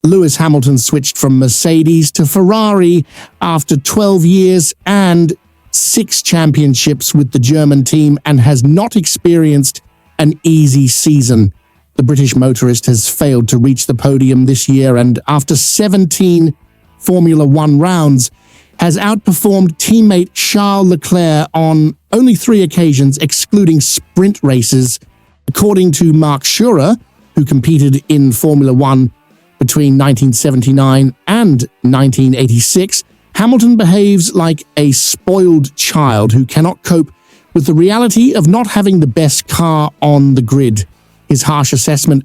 Lewis Hamilton switched from Mercedes to Ferrari after 12 years and 6 championships with the German team and has not experienced an easy season. The British motorist has failed to reach the podium this year and, after 17 Formula One rounds, has outperformed teammate Charles Leclerc on only 3 occasions, excluding sprint races. According to Mark Schurer, who competed in Formula One between 1979 and 1986, Hamilton behaves like a spoiled child who cannot cope with the reality of not having the best car on the grid. His harsh assessment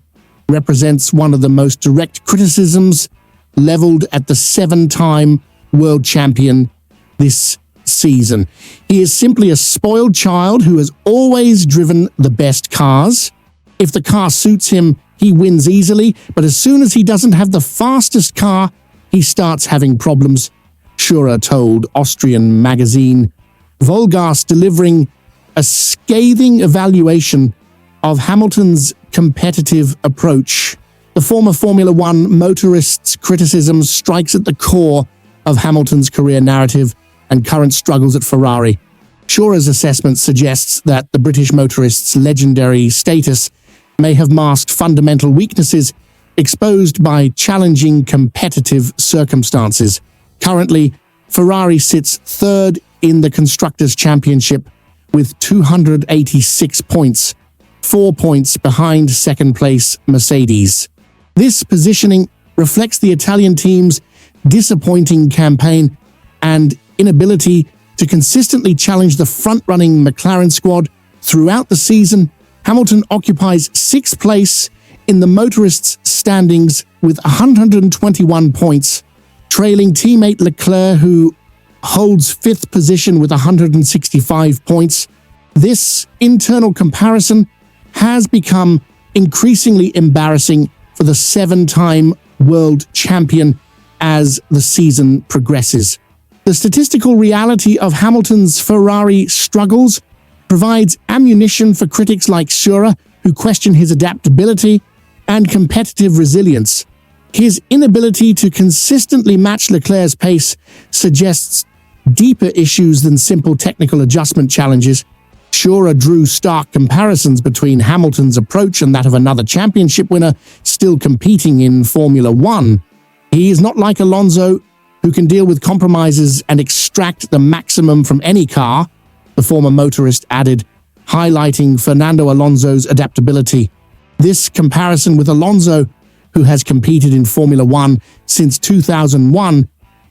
represents one of the most direct criticisms leveled at the 7-time world champion this season. He is simply a spoiled child who has always driven the best cars. If the car suits him, he wins easily, but as soon as he doesn't have the fastest car, he starts having problems, Schurer told Austrian magazine Vollgas, delivering a scathing evaluation of Hamilton's competitive approach. The former Formula One motorist's criticism strikes at the core of Hamilton's career narrative and current struggles at Ferrari. Schurer's assessment suggests that the British motorist's legendary status may have masked fundamental weaknesses exposed by challenging competitive circumstances. Currently, Ferrari sits 3rd in the Constructors' Championship with 286 points, 4 points behind second-place Mercedes. This positioning reflects the Italian team's disappointing campaign and inability to consistently challenge the front-running McLaren squad throughout the season. Hamilton occupies 6th place in the motorists' standings with 121 points, trailing teammate Leclerc, who holds 5th position with 165 points. This internal comparison has become increasingly embarrassing for the 7-time world champion as the season progresses. The statistical reality of Hamilton's Ferrari struggles provides ammunition for critics like Schurer, who question his adaptability and competitive resilience. His inability to consistently match Leclerc's pace suggests deeper issues than simple technical adjustment challenges. Schurer drew stark comparisons between Hamilton's approach and that of another championship winner still competing in Formula One. He is not like Alonso, who can deal with compromises and extract the maximum from any car, the former motorist added, highlighting Fernando Alonso's adaptability. This comparison with Alonso, who has competed in Formula One since 2001,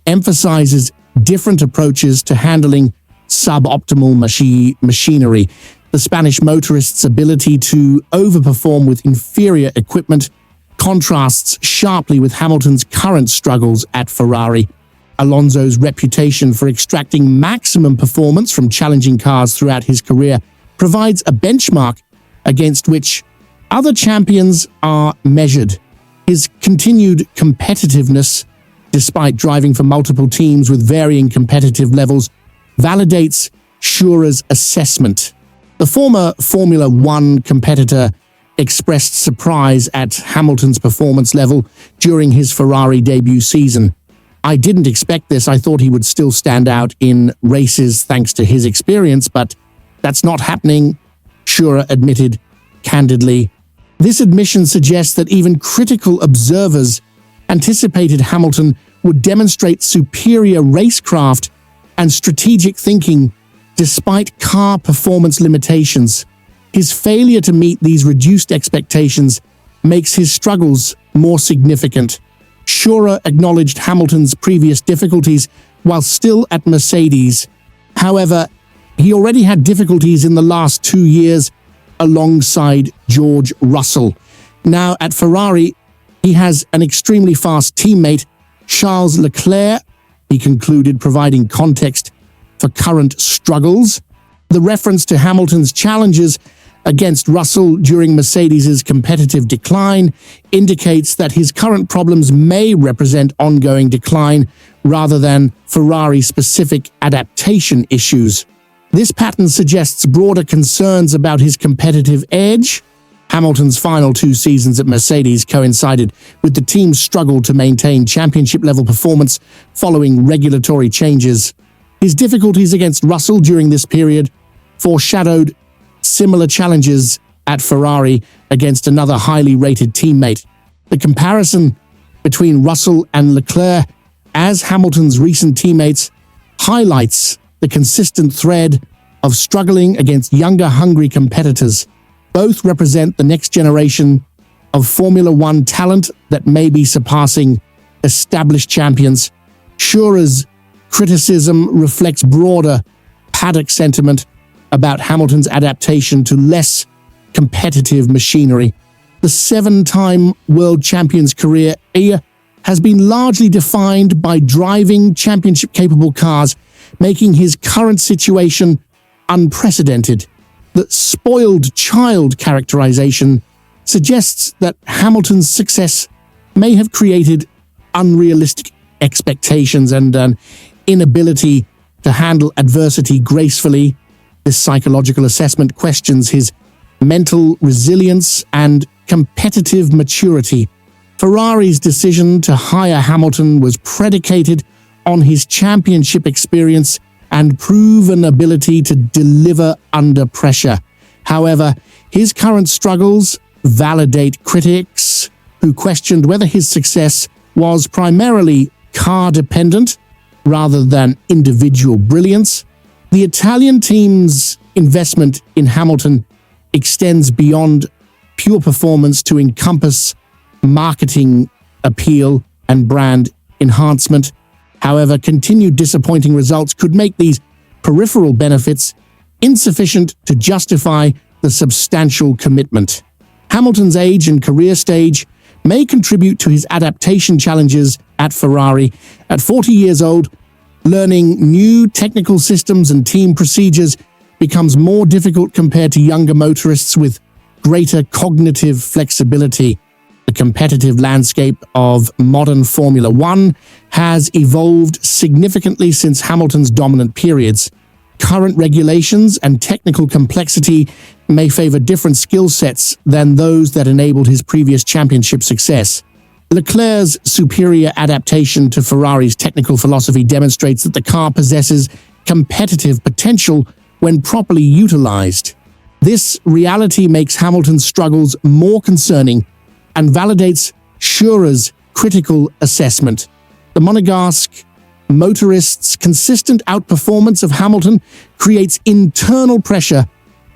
emphasizes different approaches to handling suboptimal machinery. The Spanish motorist's ability to overperform with inferior equipment contrasts sharply with Hamilton's current struggles at Ferrari. Alonso's reputation for extracting maximum performance from challenging cars throughout his career provides a benchmark against which other champions are measured. His continued competitiveness, despite driving for multiple teams with varying competitive levels, validates Schurer's assessment. The former Formula One competitor expressed surprise at Hamilton's performance level during his Ferrari debut season. "I didn't expect this. I thought he would still stand out in races thanks to his experience, but that's not happening," Schurer admitted candidly. This admission suggests that even critical observers anticipated Hamilton would demonstrate superior racecraft and strategic thinking despite car performance limitations. His failure to meet these reduced expectations makes his struggles more significant. Schurer acknowledged Hamilton's previous difficulties while still at Mercedes. However, he already had difficulties in the last 2 years alongside George Russell. Now at Ferrari, he has an extremely fast teammate, Charles Leclerc, he concluded, providing context for current struggles. The reference to Hamilton's challenges against Russell during Mercedes' competitive decline indicates that his current problems may represent ongoing decline rather than Ferrari-specific adaptation issues. This pattern suggests broader concerns about his competitive edge. Hamilton's final 2 seasons at Mercedes coincided with the team's struggle to maintain championship-level performance following regulatory changes. His difficulties against Russell during this period foreshadowed similar challenges at Ferrari against another highly rated teammate. The comparison between Russell and Leclerc as Hamilton's recent teammates highlights the consistent thread of struggling against younger, hungry competitors. Both represent the next generation of Formula One talent that may be surpassing established champions. Schumacher's criticism reflects broader paddock sentiment about Hamilton's adaptation to less competitive machinery. The 7-time world champion's career has been largely defined by driving championship-capable cars, making his current situation unprecedented. The spoiled child characterization suggests that Hamilton's success may have created unrealistic expectations and an inability to handle adversity gracefully. This psychological assessment questions his mental resilience and competitive maturity. Ferrari's decision to hire Hamilton was predicated on his championship experience and proven ability to deliver under pressure. However, his current struggles validate critics who questioned whether his success was primarily car-dependent rather than individual brilliance. The Italian team's investment in Hamilton extends beyond pure performance to encompass marketing appeal and brand enhancement. However, continued disappointing results could make these peripheral benefits insufficient to justify the substantial commitment. Hamilton's age and career stage may contribute to his adaptation challenges at Ferrari. At 40 years old, learning new technical systems and team procedures becomes more difficult compared to younger motorists with greater cognitive flexibility. The competitive landscape of modern Formula One has evolved significantly since Hamilton's dominant periods. Current regulations and technical complexity may favor different skill sets than those that enabled his previous championship success. Leclerc's superior adaptation to Ferrari's technical philosophy demonstrates that the car possesses competitive potential when properly utilized. This reality makes Hamilton's struggles more concerning and validates Schumacher's critical assessment. The Monegasque motorist's consistent outperformance of Hamilton creates internal pressure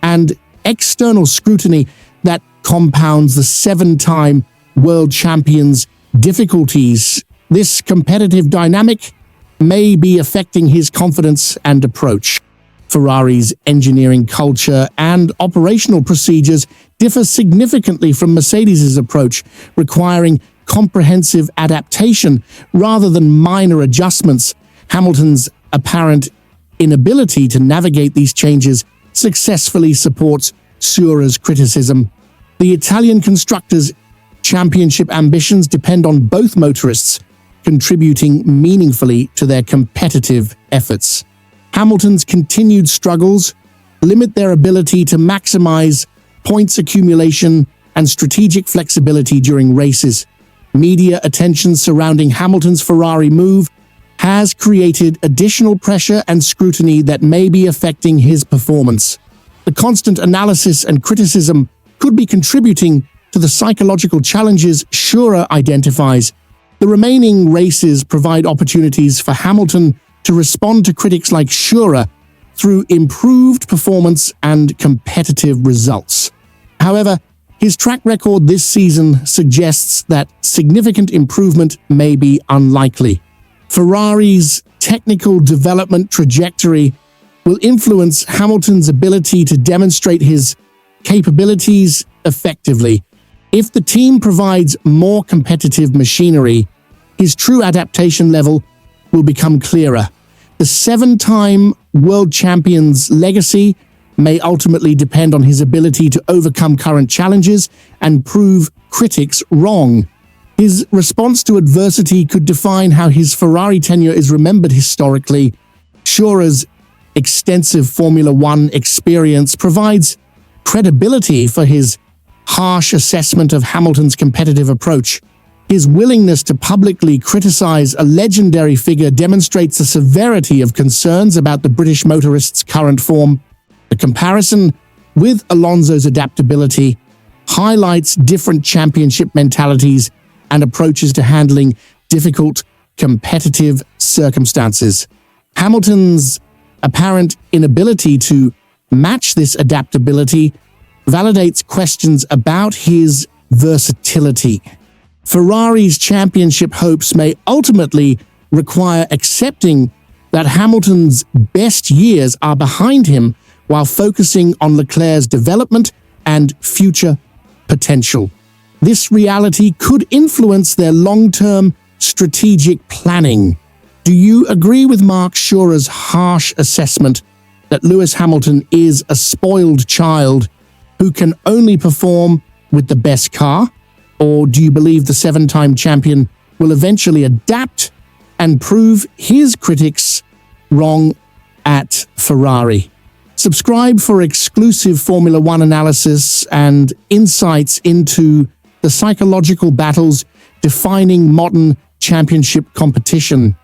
and external scrutiny that compounds the 7-time world champion's difficulties. This competitive dynamic may be affecting his confidence and approach. Ferrari's engineering culture and operational procedures differ significantly from Mercedes's approach, requiring comprehensive adaptation rather than minor adjustments. Hamilton's apparent inability to navigate these changes successfully supports Schumacher's criticism. The Italian constructors' championship ambitions depend on both motorists contributing meaningfully to their competitive efforts. Hamilton's continued struggles limit their ability to maximize points accumulation and strategic flexibility during races. Media attention surrounding Hamilton's Ferrari move has created additional pressure and scrutiny that may be affecting his performance. The constant analysis and criticism could be contributing to the psychological challenges Schumacher identifies. The remaining races provide opportunities for Hamilton to respond to critics like Schumacher through improved performance and competitive results. However, his track record this season suggests that significant improvement may be unlikely. Ferrari's technical development trajectory will influence Hamilton's ability to demonstrate his capabilities effectively. If the team provides more competitive machinery, his true adaptation level will become clearer. The 7-time world champion's legacy may ultimately depend on his ability to overcome current challenges and prove critics wrong. His response to adversity could define how his Ferrari tenure is remembered historically. Schumacher's extensive Formula One experience provides credibility for his harsh assessment of Hamilton's competitive approach. His willingness to publicly criticize a legendary figure demonstrates the severity of concerns about the British motorist's current form. The comparison with Alonso's adaptability highlights different championship mentalities and approaches to handling difficult, competitive circumstances. Hamilton's apparent inability to match this adaptability validates questions about his versatility. Ferrari's championship hopes may ultimately require accepting that Hamilton's best years are behind him while focusing on Leclerc's development and future potential. This reality could influence their long-term strategic planning. Do you agree with Mark Schurer's harsh assessment that Lewis Hamilton is a spoiled child who can only perform with the best car? Or do you believe the seven-time champion will eventually adapt and prove his critics wrong at Ferrari? Subscribe for exclusive Formula One analysis and insights into the psychological battles defining modern championship competition.